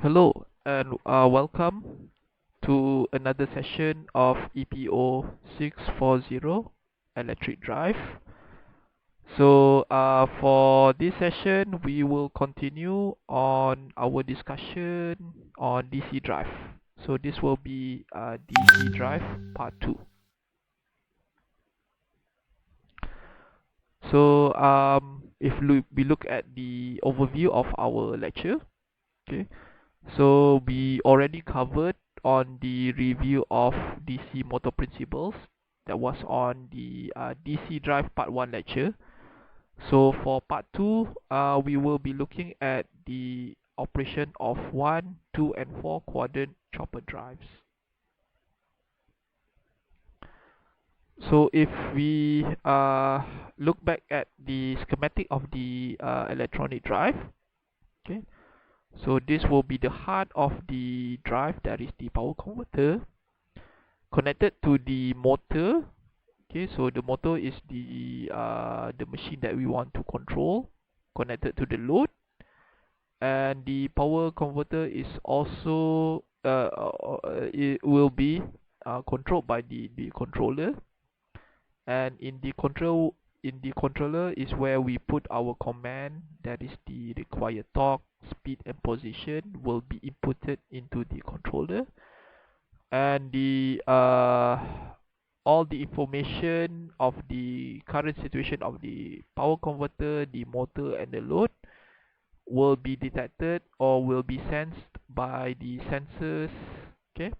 Hello and welcome to another session of EPO 640 Electric Drive. So for this session, we will continue on our discussion on DC drive. So this will be DC drive part 2. So if we look at the overview of our lecture, okay. So we already covered on the review of DC motor principles. That was on the DC drive part 1 lecture. So for part 2, we will be looking at the operation of 1, 2 and 4 quadrant chopper drives. So if we look back at the schematic of the electronic drive, okay. So this will be the heart of the drive, that is the power converter, connected to the motor. Okay, so the motor is the machine that we want to control, connected to the load, and the power converter is also it will be controlled by the controller, and in the controller is where we put our command, that is the required torque, speed and position will be inputted into the controller, and the all the information of the current situation of the power converter, the motor and the load will be detected or will be sensed by the sensors, okay,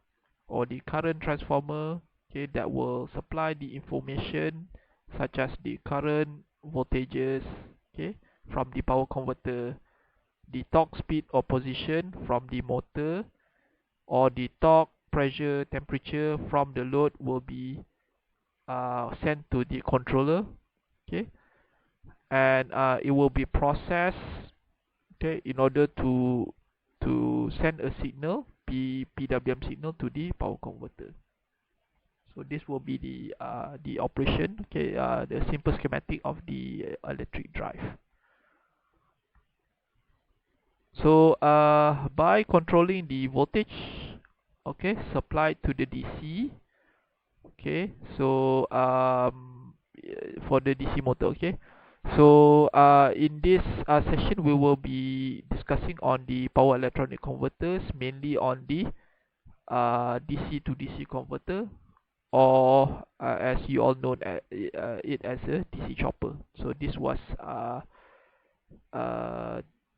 or the current transformer, okay, that will supply the information such as the current voltages, okay, from the power converter, the torque, speed or position from the motor, or the torque, pressure, temperature from the load will be sent to the controller, okay, and it will be processed, okay, in order to send a signal, PWM signal, to the power converter. So this will be the operation, okay, the simple schematic of the electric drive. So by controlling the voltage, okay, supplied to the DC, okay, so for the DC motor, okay. So in this session we will be discussing on the power electronic converters, mainly on the DC to DC converter, or as you all know it as a DC chopper. So this was uh,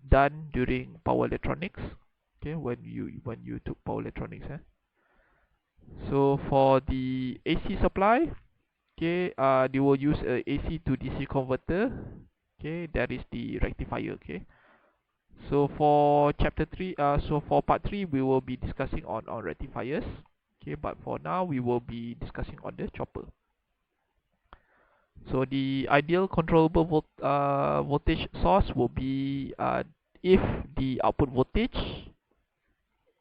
done during power electronics, okay, when you took power electronics, eh? So for the AC supply, okay, they will use a AC to DC converter, okay, that is the rectifier, okay. So for for part 3 we will be discussing on rectifiers, okay, but for now we will be discussing on the chopper. So the ideal controllable voltage source will be if the output voltage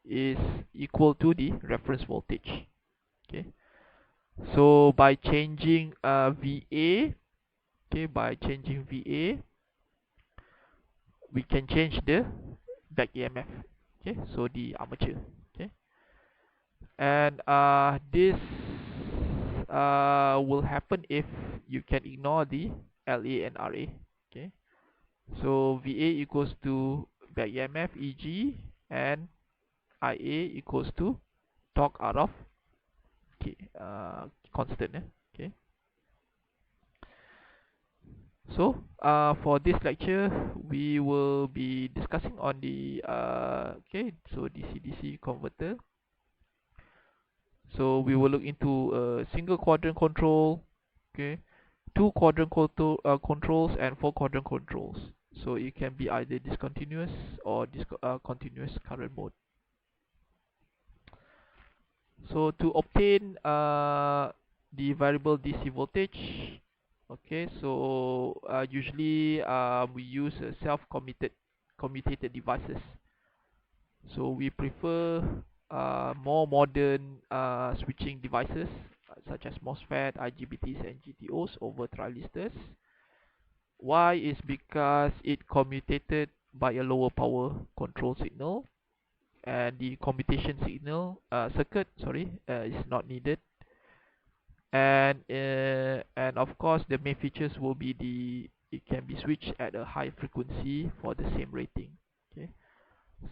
is equal to the reference voltage, okay. So by changing VA, okay, by changing VA we can change the back EMF, okay, so the armature, okay, and this will happen if you can ignore the LA and RA, okay. So VA equals to back EMF EG, and IA equals to torque out of K, constant, okay. So for this lecture we will be discussing on the okay, so DC-DC converter. So we will look into a single quadrant control, okay, two quadrant controls and four quadrant controls. So it can be either discontinuous or continuous current mode. So to obtain the variable DC voltage, okay, so usually we use commutated devices. So we prefer more modern switching devices such as MOSFET, IGBTs and GTOs over transistors. Why is because it commutated by a lower power control signal, and the commutation signal circuit, is not needed. And of course the main features will be it can be switched at a high frequency for the same rating. Okay,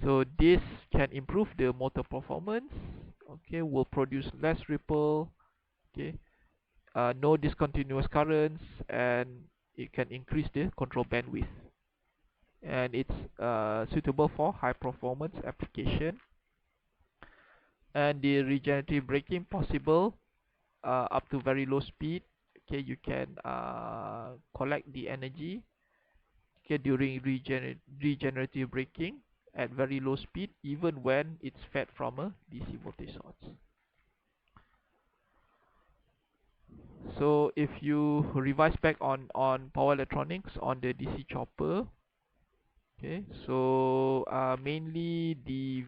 so this can improve the motor performance. Okay, will produce less ripple. Okay, no discontinuous currents, and it can increase the control bandwidth, and it's suitable for high performance application. And the regenerative braking possible up to very low speed. Okay, you can collect the energy, okay, during regenerative braking at very low speed, even when it's fed from a DC voltage source. So if you revise back on power electronics on the DC chopper, okay, so mainly the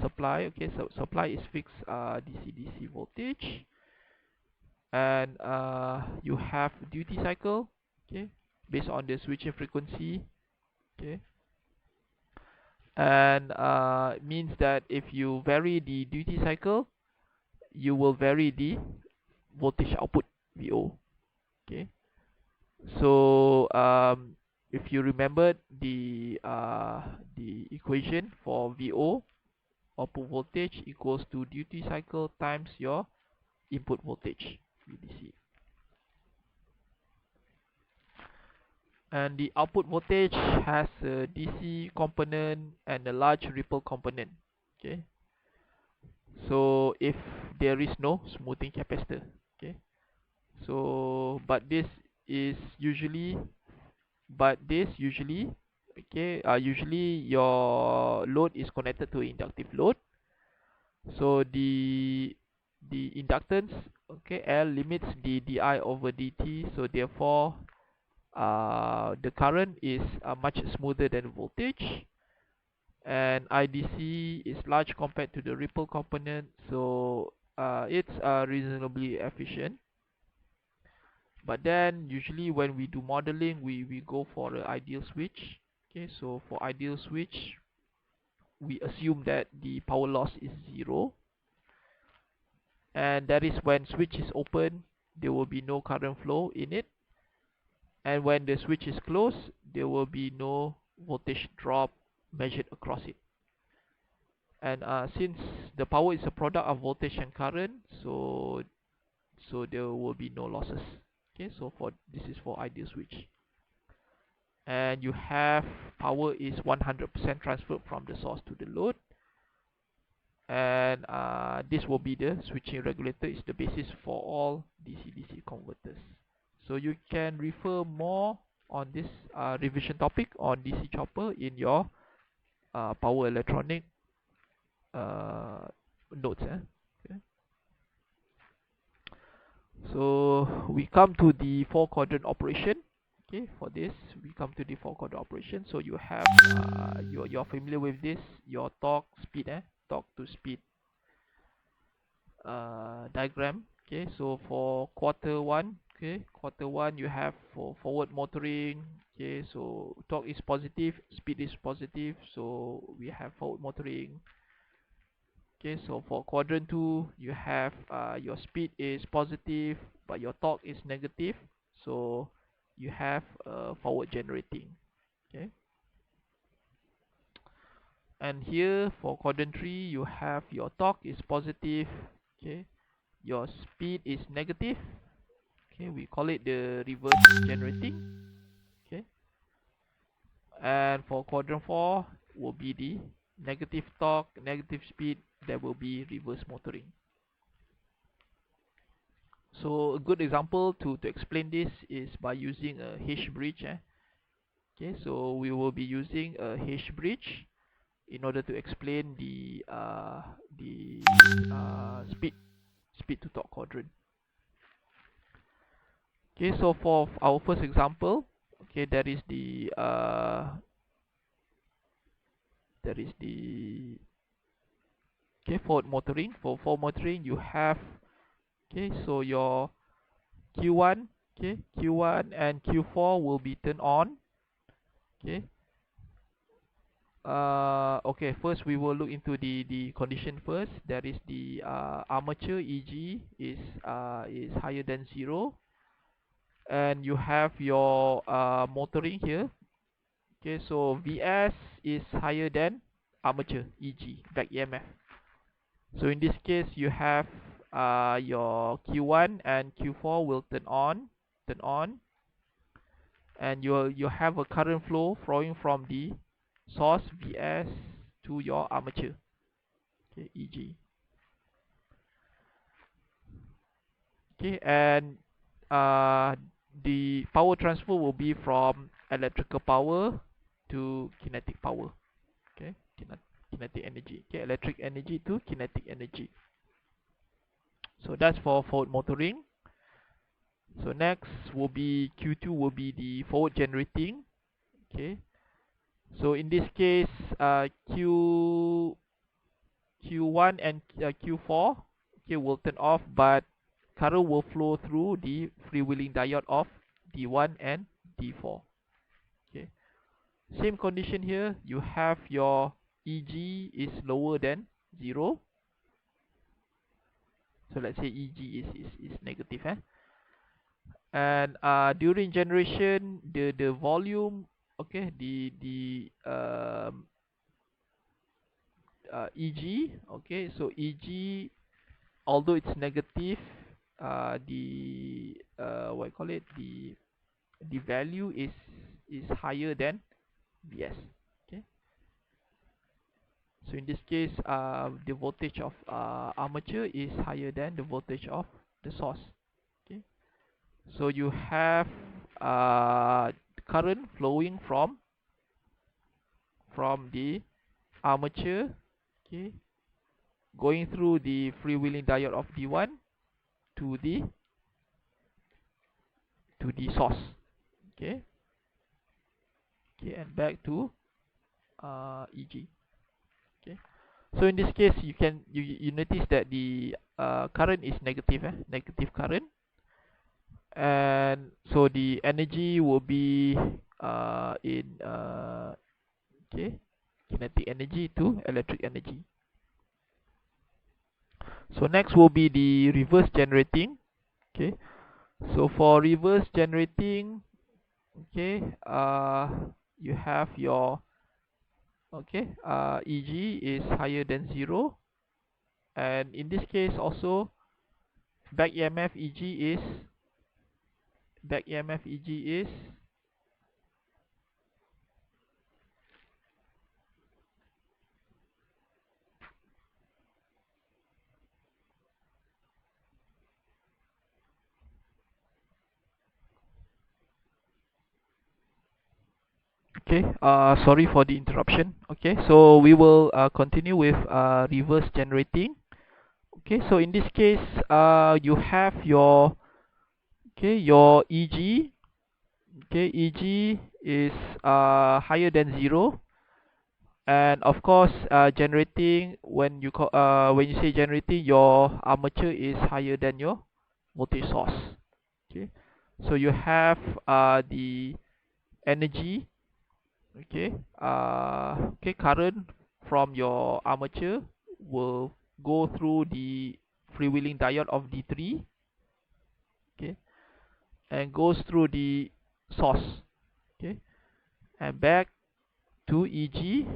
supply, okay, so supply is fixed DC voltage, and you have duty cycle, okay, based on the switching frequency. Okay, and means that if you vary the duty cycle, you will vary the voltage output, VO. Okay, so if you remember the equation for VO, output voltage, equals to duty cycle times your input voltage, VDC. And the output voltage has a DC component and a large ripple component. Okay, so if there is no smoothing capacitor, okay, so is usually usually, okay, usually your load is connected to inductive load, so the inductance, okay, L limits the di over dt, so therefore the current is much smoother than voltage, and IDC is large compared to the ripple component, so it's reasonably efficient. But then usually when we do modeling, we go for an ideal switch. Okay, so for ideal switch, we assume that the power loss is 0, and that is when switch is open, there will be no current flow in it, and when the switch is closed, there will be no voltage drop measured across it. And since the power is a product of voltage and current, so there will be no losses. Okay, so this is for ideal switch, and you have power is 100% transferred from the source to the load, and this will be the switching regulator, is the basis for all DC-DC converters. So you can refer more on this revision topic on DC chopper in your power electronic notes. Okay. So we come to the 4-quadrant operation. Okay, for this we come to the 4-quadrant operation. So you have you're familiar with this, your torque speed, torque to speed diagram. Okay, so for quarter one, you have for forward motoring. Okay, so torque is positive, speed is positive, so we have forward motoring. Okay, so for quadrant 2, you have your speed is positive but your torque is negative, so you have forward generating. Okay, and here for quadrant 3, you have your torque is positive, okay, your speed is negative. Okay, we call it the reverse generating. Okay, and for quadrant 4 will be the negative torque, negative speed, that will be reverse motoring. So a good example to explain this is by using a H bridge. Okay, so we will be using a H bridge in order to explain the speed to torque quadrant. Okay, so for our first example, okay, that is the okay, forward motoring. For forward motoring, you have, okay, so your Q1, okay, Q1 and Q4 will be turned on. Okay. Okay, first we will look into the condition first. That is the armature EG is higher than 0, and you have your motoring here. Okay, so VS is higher than armature EG, back EMF. So in this case, you have your Q1 and Q4 will turn on, and you have a current flow flowing from the source VS to your armature, okay, EG. Okay, and the power transfer will be from electrical power to kinetic power. Okay, kinetic energy. Okay, electric energy to kinetic energy. So that's for forward motoring. So next will be Q2 will be the forward generating. Okay, so in this case, Q1 and Q4, okay, will turn off, but current will flow through the freewheeling diode of D1 and D4. Okay, same condition here. You have your EG is lower than 0. So let's say EG is negative, and during generation, the volume, okay, the EG, okay, so EG, although it's negative, the what I call it, the value is higher than VS. Okay, so in this case, the voltage of armature is higher than the voltage of the source. Okay, so you have current flowing from the armature, okay, going through the freewheeling diode of D1 to the source. Okay, okay, and back to EG. Okay, so in this case, you notice that the current is negative, negative current, and so the energy will be in okay, kinetic energy to electric energy. So next will be the reverse generating. Okay, so for reverse generating, okay, you have your, okay, EG is higher than 0, and in this case also back EMF EG is okay, sorry for the interruption. Okay, so we will continue with reverse generating. Okay, so in this case, you have your, okay, your EG. Okay, EG is higher than 0, and of course, generating, when you say generating, your armature is higher than your voltage source. Okay, so you have the energy, okay, okay, current from your armature will go through the freewheeling diode of D3, okay, and goes through the source, okay, and back to EG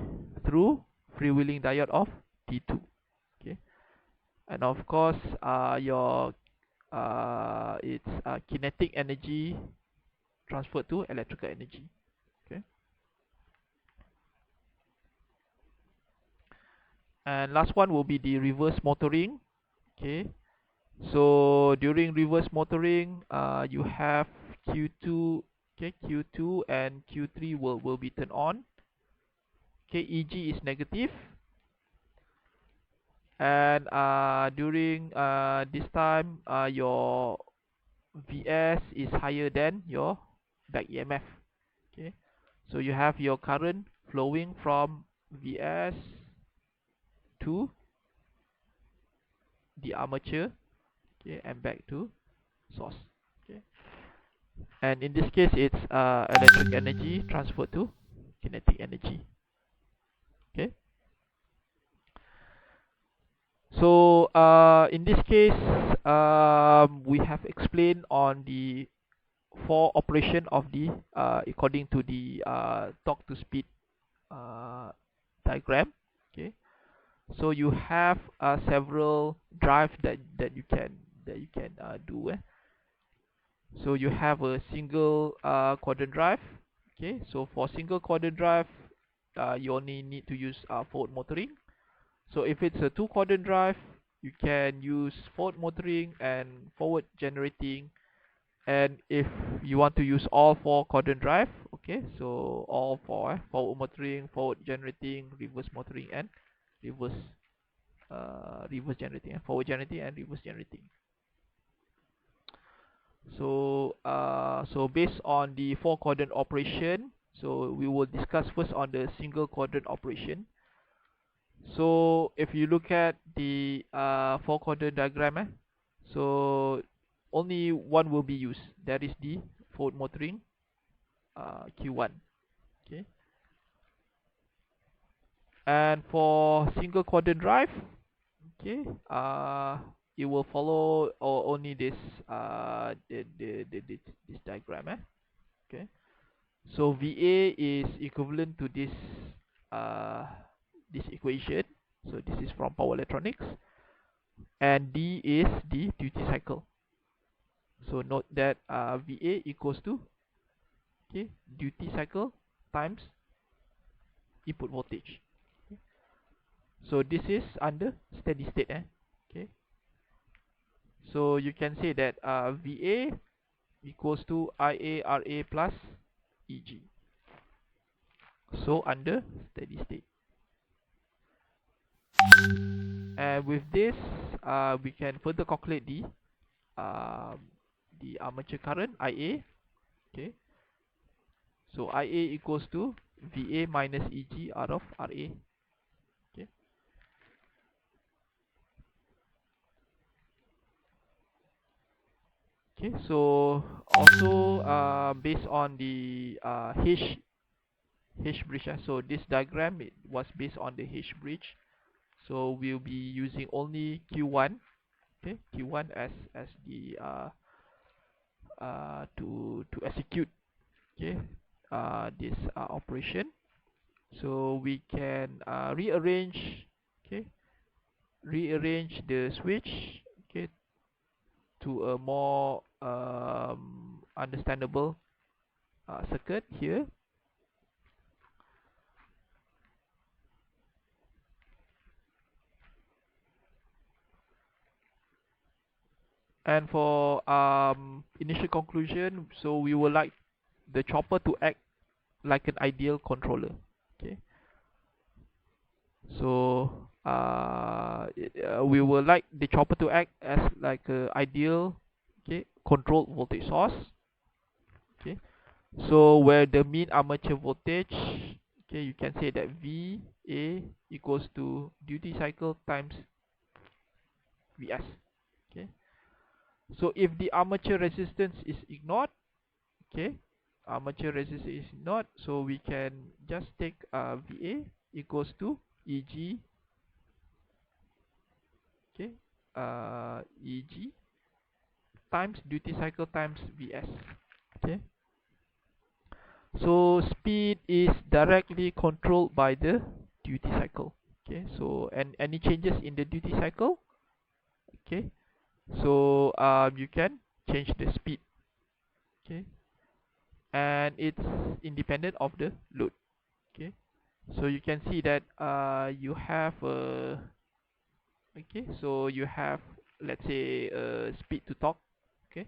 through freewheeling diode of D2. Okay, and of course, your it's kinetic energy transferred to electrical energy. Okay, and last one will be the reverse motoring. Okay, so during reverse motoring, you have Q2, okay, Q2 and Q3 will be turned on. Okay, EG is negative, and during this time, your VS is higher than your back EMF. Okay, so you have your current flowing from VS to the armature, okay, and back to source. Okay, and in this case, it's electric energy transferred to kinetic energy. Okay. So in this case, we have explained on the for operation of the according to the torque to speed uh, diagram. Okay. So you have several drives that you can do. So you have a single quadrant drive. Okay. So for single quadrant drive, you only need to use forward motoring. So if it's a two quadrant drive, you can use forward motoring and forward generating. And if you want to use all four quadrant drive, okay, so all four, forward motoring, forward generating, reverse motoring, and reverse reverse generating, and forward generating and reverse generating. So so based on the four quadrant operation, so we will discuss first on the single quadrant operation. So if you look at the four quadrant diagram, so only one will be used, that is the forward motoring Q1. Okay. And for single quadrant drive, okay, it will follow or only this this diagram. Okay. So VA is equivalent to this equation. So this is from power electronics, and D is the duty cycle. So note that VA equals to, okay, duty cycle times input voltage. Okay. So this is under steady state. Okay. So you can say that VA equals to IARA plus EG. So under steady state. And with this, we can further calculate the armature current IA. Okay. So IA equals to VA minus EG out of RA. Okay. Okay. So also based on the H bridge. So this diagram, it was based on the H bridge. So we'll be using only Q1. Okay, Q1 as the to execute, okay, this operation. So we can rearrange, okay, rearrange the switch, okay, to a more understandable circuit here. And for initial conclusion, so we would like the chopper to act like an ideal controller. Okay. So we would like the chopper to act as like a ideal, okay, controlled voltage source. Okay. So where the mean armature voltage, okay, you can say that VA equals to duty cycle times Vs. Okay. So if the armature resistance is ignored, okay, armature resistance is not, so we can just take VA equals to EG, okay, EG times duty cycle times Vs. Okay. So speed is directly controlled by the duty cycle. Okay. So and any changes in the duty cycle, okay, so you can change the speed. Okay. And it's independent of the load. Okay. So you can see that you have okay, so you have, let's say, speed to torque. Okay,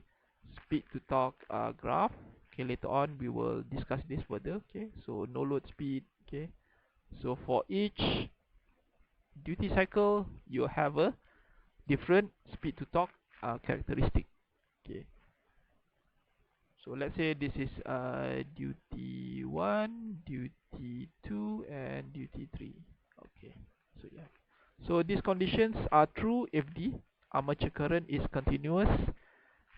speed to torque graph. Okay, later on we will discuss this further. Okay, so no load speed. Okay, so for each duty cycle you have a different speed to torque characteristic. Okay, so let's say this is duty 1, duty 2, and duty 3. Okay, so yeah, so these conditions are true if the armature current is continuous,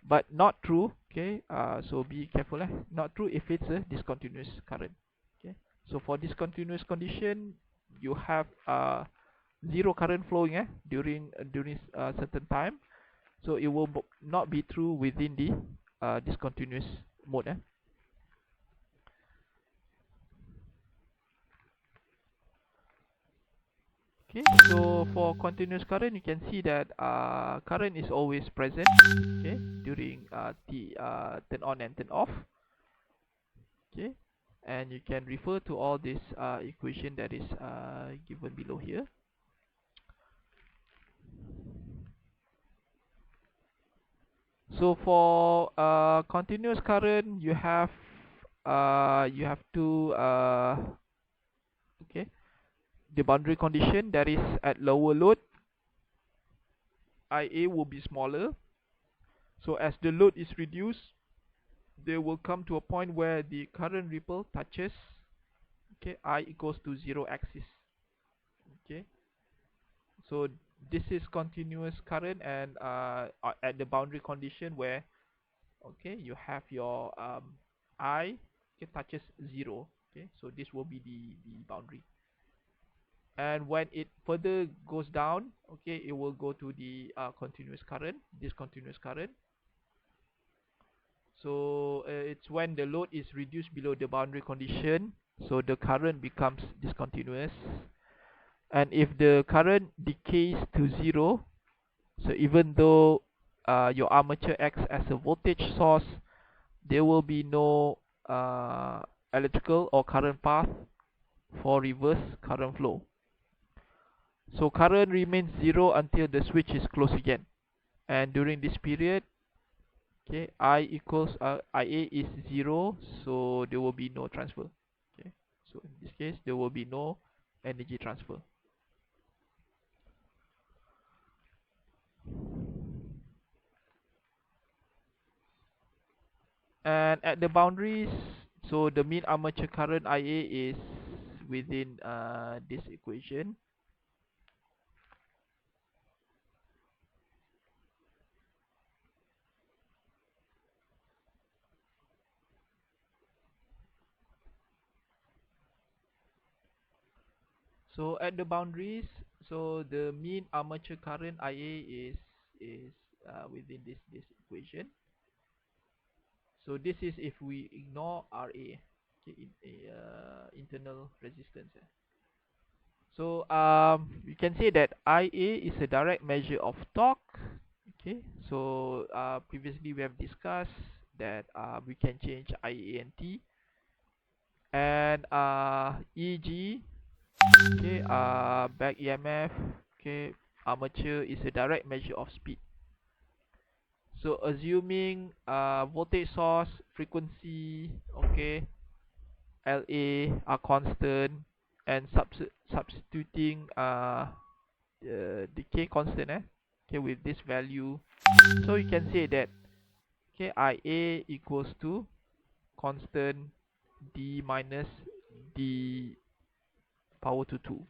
but not true, okay, so be careful, not true if it's a discontinuous current. Okay, So for discontinuous condition, you have zero current flowing during certain time. So it will not be true within the discontinuous mode. Okay, so for continuous current, you can see that current is always present, okay, during the turn on and turn off. Okay, and you can refer to all this equation that is given below here. So for continuous current, you have to okay, the boundary condition that is at lower load, IA will be smaller. So as the load is reduced, they will come to a point where the current ripple touches, okay, I equals to 0 axis. Okay, so this is continuous current, and at the boundary condition where, okay, you have your I, okay, touches 0. Okay, so this will be the boundary. And when it further goes down, okay, it will go to the continuous current, discontinuous current. So it's when the load is reduced below the boundary condition, so the current becomes discontinuous. And if the current decays to 0, so even though your armature acts as a voltage source, there will be no electrical or current path for reverse current flow. So current remains 0 until the switch is closed again. And during this period, okay, I equals IA is 0, so there will be no transfer. Okay, so in this case, there will be no energy transfer. And at the boundaries, so the mean armature current IA is within this equation. So at the boundaries, so the mean armature current IA is within this equation. So this is if we ignore RA, okay, internal resistance. So you can say that IA is a direct measure of torque. Okay, so previously we have discussed that we can change IA and T, and EG, okay, back EMF, okay, armature is a direct measure of speed. So assuming voltage source, frequency, okay, LA are constant, and substituting the K constant, okay, with this value, so you can say that, okay, IA equals to constant D minus D power to 2.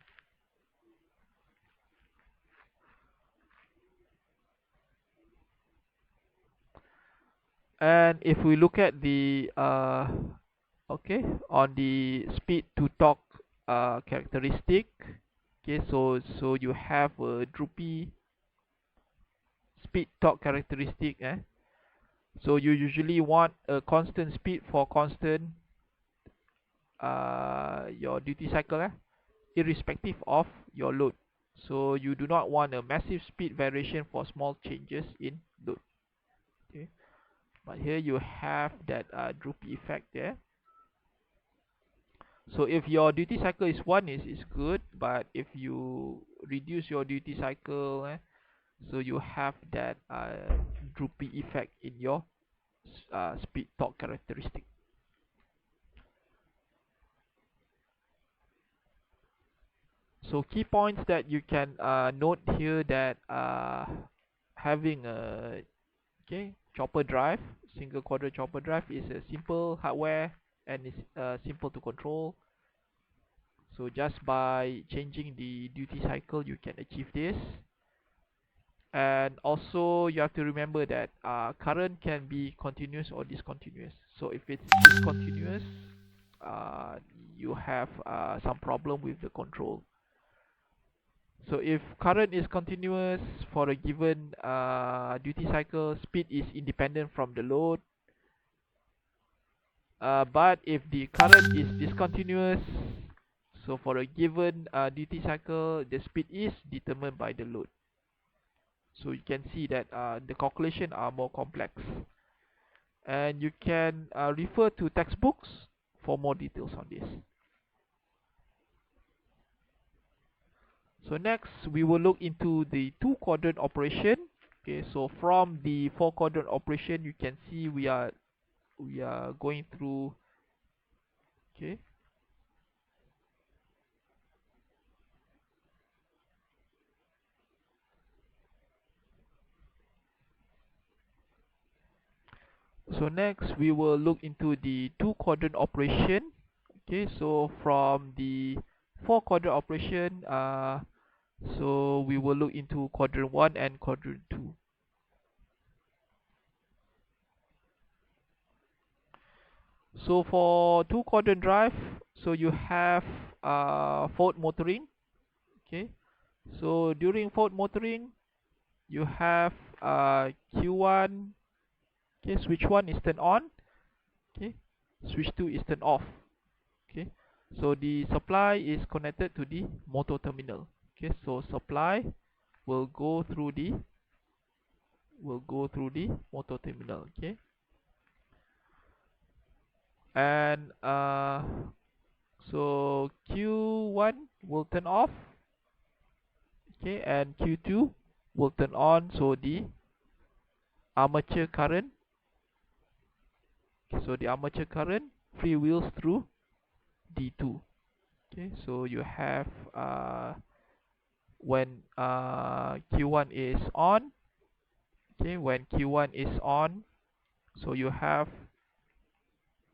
And if we look at the okay, on the speed to torque characteristic, okay, so you have a droopy speed torque characteristic, so you usually want a constant speed for constant your duty cycle, irrespective of your load. So you do not want a massive speed variation for small changes in load. Okay, but here you have that droopy effect there. So if your duty cycle is 1, is good, but if you reduce your duty cycle, so you have that droopy effect in your speed torque characteristic. So key points that you can note here, that having a chopper drive, single quadrant chopper drive, is a simple hardware and is simple to control. So just by changing the duty cycle, you can achieve this. And also you have to remember that current can be continuous or discontinuous. So if it's discontinuous, you have some problem with the control. So if current is continuous for a given duty cycle, speed is independent from the load. But if the current is discontinuous, so for a given duty cycle, the speed is determined by the load. So you can see that the calculation are more complex, and you can refer to textbooks for more details on this. So next we will look into the two quadrant operation. Okay, so from the four quadrant operation, you can see we are going through. Okay, so next we will look into the two quadrant operation. Okay, so from the four quadrant operation, so we will look into quadrant 1 and quadrant 2. So for two quadrant drive, so you have forward motoring. Okay, so during forward motoring, you have Q1. Okay, switch 1 is turned on. Okay, switch 2 is turned off. Okay, so the supply is connected to the motor terminal. Okay, so supply will go through the motor terminal. Okay, and so Q1 will turn off. Okay, and Q2 will turn on, so the armature current. So the armature current freewheels through D2. Okay, so you have when Q1 is on. Okay, when Q1 is on, so you have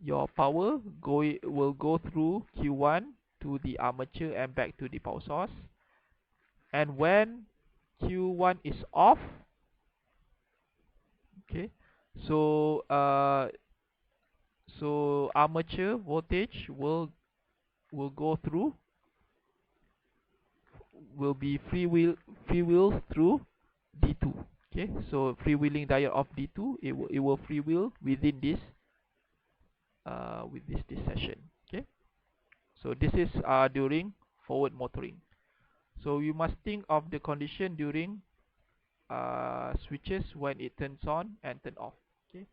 your power will go through Q1 to the armature and back to the power source. And when Q1 is off, okay, so so armature voltage will go through, will be freewheel through D2. Okay, so freewheeling diode of D2, it will freewheel within this this session. Okay, so this is during forward motoring. So you must think of the condition during switches when it turns on and turn off. Okay,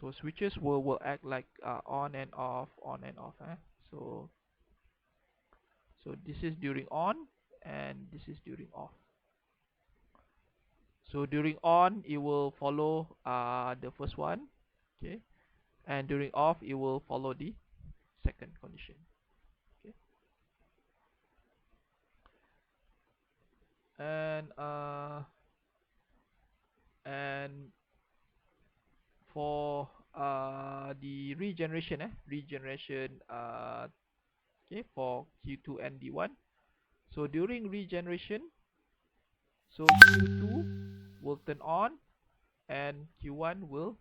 so switches will act like on and off, on and off. So this is during on, and this is during off. So during on, it will follow the first one. Okay, and during off, it will follow the second condition. Okay, and and for the regeneration okay, for Q2 and D1. So during regeneration, so Q2 will turn on and Q1 will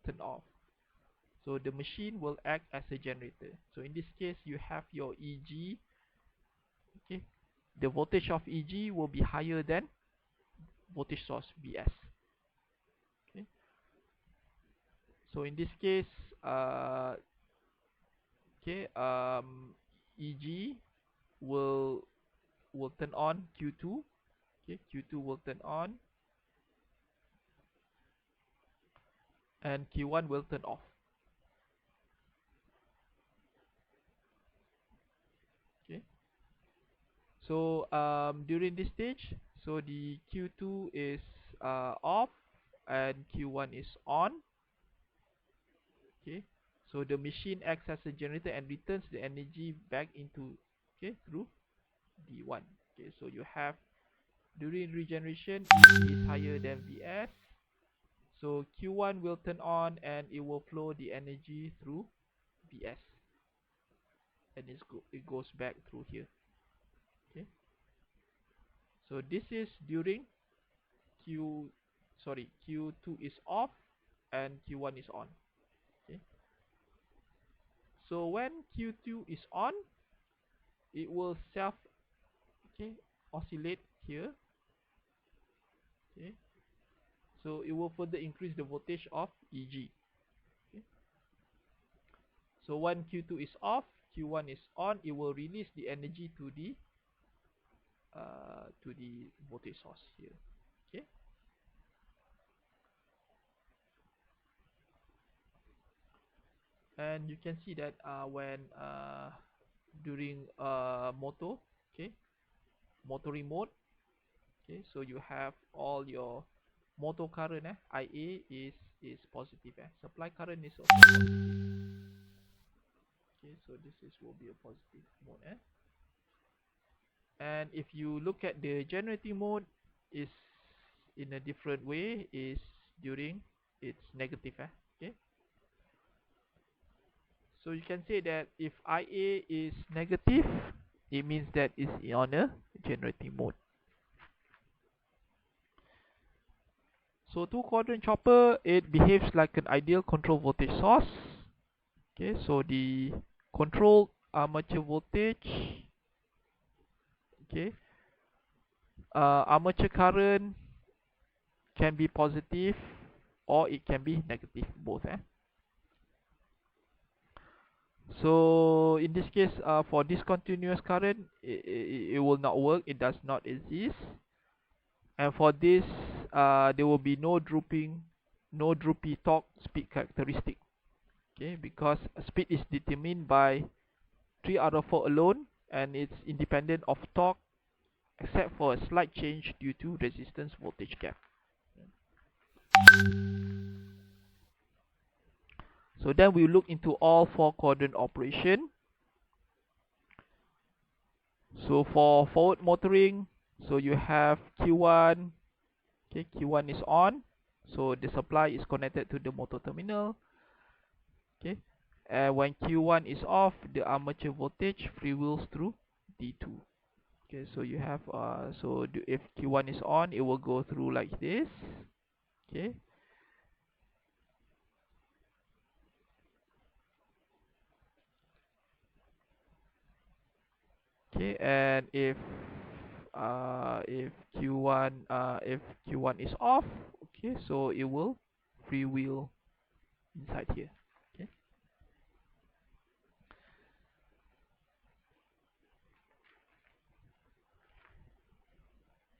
turn off. So the machine will act as a generator. So in this case, you have your EG. Okay, the voltage of EG will be higher than voltage source VS. Okay, so in this case, okay, EG will turn on Q2. Okay, Q2 will turn on, and Q1 will turn off. Okay, so during this stage, so the Q2 is off and Q1 is on. Okay, so the machine acts as a generator and returns the energy back into, okay, through D1. Okay, so you have during regeneration, EG is higher than VS. So Q1 will turn on and it will flow the energy through VS, and it goes back through here. Okay, so this is during Q2 is off and Q1 is on. Okay, So when Q2 is on, it will self oscillate here. Okay, so it will further increase the voltage of EG. Okay, so when Q2 is off, Q1 is on, it will release the energy to the voltage source here. Okay, and you can see that when during motoring mode, okay, so you have all your motor current, IA is positive, supply current is also positive. Okay, so this is will be a positive mode, and if you look at the generating mode, is in a different way, is during it's negative, okay. So you can say that if IA is negative, it means that it's on a generating mode. So two quadrant chopper, it behaves like an ideal control voltage source. Okay, so the control armature voltage, okay, armature current can be positive or it can be negative, both. So in this case, for discontinuous current, it will not work. It does not exist. And for this, there will be no droopy torque speed characteristic. Okay, because speed is determined by 3 out of 4 alone, and it's independent of torque, except for a slight change due to resistance voltage gap. So then we look into all 4 quadrant operation. So for forward motoring, so you have Q1. Okay, Q1 is on, so the supply is connected to the motor terminal. Okay, and when Q1 is off, the armature voltage freewheels through D2. Okay, so you have if Q1 is on, it will go through like this. Okay, okay, and if Q1 is off, okay, so it will freewheel inside here. Okay,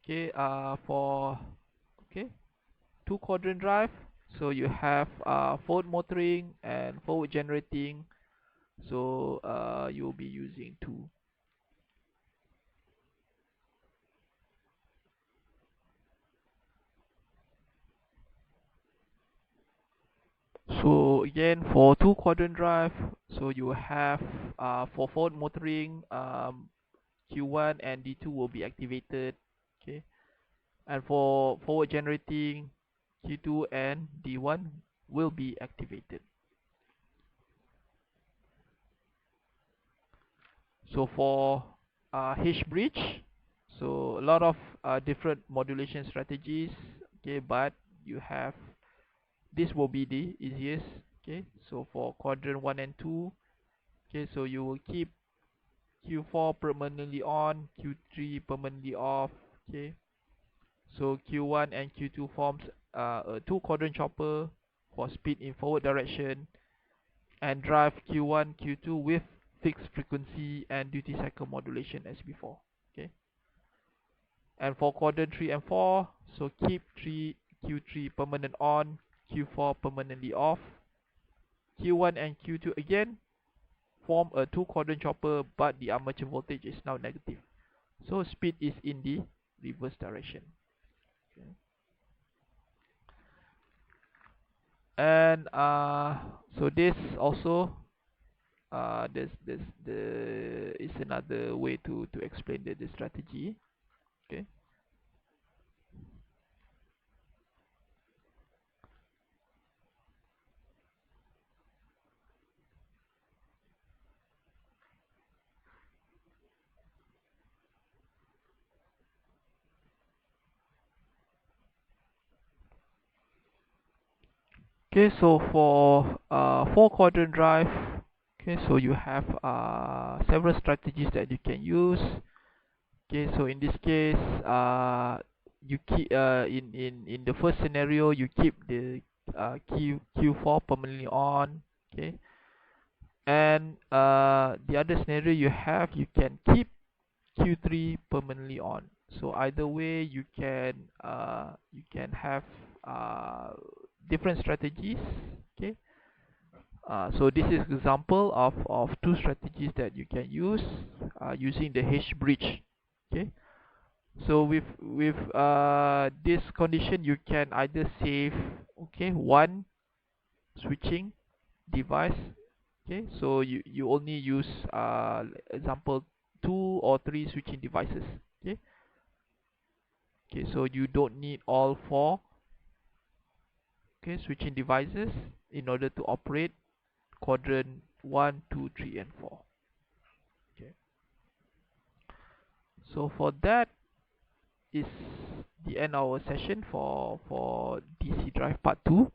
okay, for two quadrant drive, so you have forward motoring and forward generating, so you'll be using two. So again, for two quadrant drive, so you have for forward motoring, Q1 and D2 will be activated. Okay, and for forward generating, Q2 and D1 will be activated. So for H bridge, so a lot of different modulation strategies. Okay, but you have this will be the easiest. Okay, so for quadrant 1 and 2, okay, so you will keep Q4 permanently on, Q3 permanently off. Okay, so Q1 and Q2 forms a two quadrant chopper for speed in forward direction, and drive Q1 Q2 with fixed frequency and duty cycle modulation as before. Okay, and for quadrant 3 and 4, so keep Q3 permanent on, Q4 permanently off. Q1 and Q2 again form a two quadrant chopper, but the armature voltage is now negative, so speed is in the reverse direction. Okay. And so this also this is another way to explain the strategy. Okay, okay, so for four quadrant drive, Okay, so you have several strategies that you can use. Okay, so in this case, you keep in the first scenario, you keep the Q4 permanently on. Okay, and the other scenario you can keep Q3 permanently on. So either way, you can have different strategies. Okay, so this is example of two strategies that you can use using the H bridge. Okay, so with this condition, you can either save one switching device. Okay, so you only use example 2 or 3 switching devices. Okay, so you don't need all 4 switching devices in order to operate quadrant 1, 2, 3, and 4. Okay, so for that is the end of our session for DC drive part 2.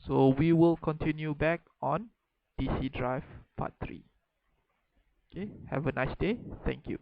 So we will continue back on DC drive part 3. Okay, have a nice day. Thank you.